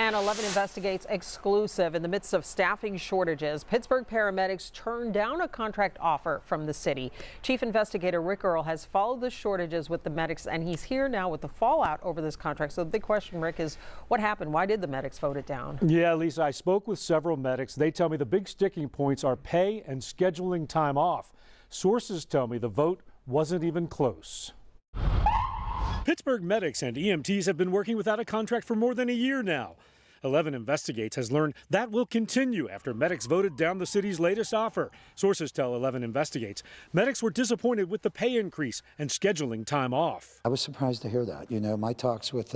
And 11 Investigates exclusive. In the midst of staffing shortages, Pittsburgh paramedics turned down a contract offer from the city. Chief Investigator Rick Earl has followed the shortages with the medics, and he's here now with the fallout over this contract. So the big question, Rick, is what happened? Why did the medics vote it down? Yeah, Lisa, I spoke with several medics. They tell me the big sticking points are pay and scheduling time off. Sources tell me the vote wasn't even close. Pittsburgh Medics and EMTs have been working without a contract for more than a year now. 11 Investigates has learned that will continue after medics voted down the city's latest offer. Sources tell 11 Investigates medics were disappointed with the pay increase and scheduling time off. I was surprised to hear that. You know, my talks with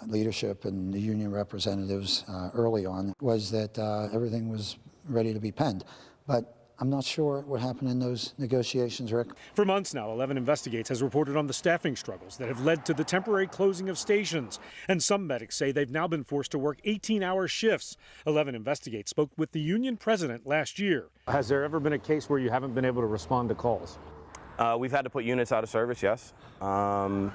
leadership and the union representatives early on was that everything was ready to be penned. But I'm not sure what happened in those negotiations, Rick. For months now, 11 Investigates has reported on the staffing struggles that have led to the temporary closing of stations. And some medics say they've now been forced to work 18-hour shifts. 11 Investigates spoke with the union president last year. Has there ever been a case where you haven't been able to respond to calls? We've had to put units out of service, yes. And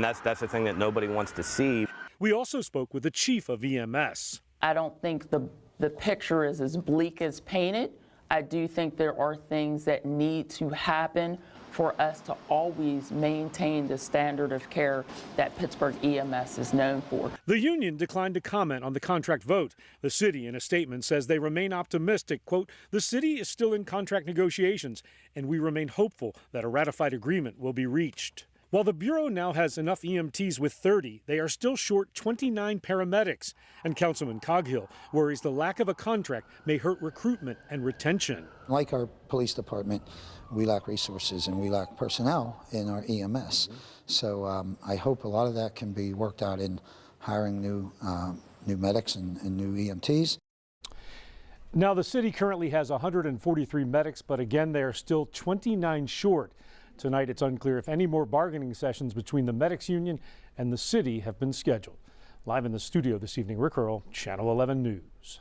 that's the thing that nobody wants to see. We also spoke with the chief of EMS. I don't think the picture is as bleak as painted. I do think there are things that need to happen for us to always maintain the standard of care that Pittsburgh EMS is known for. The union declined to comment on the contract vote. The city, in a statement, says they remain optimistic. Quote, the city is still in contract negotiations, and we remain hopeful that a ratified agreement will be reached. While the Bureau now has enough EMTs with 30, they are still short 29 paramedics. And Councilman Coghill worries the lack of a contract may hurt recruitment and retention. Like our police department, we lack resources and we lack personnel in our EMS. So I hope a lot of that can be worked out in hiring new medics and new EMTs. Now, the city currently has 143 medics, but again, they are still 29 short. Tonight, it's unclear if any more bargaining sessions between the medics union and the city have been scheduled. Live in the studio this evening, Rick Earl, Channel 11 News.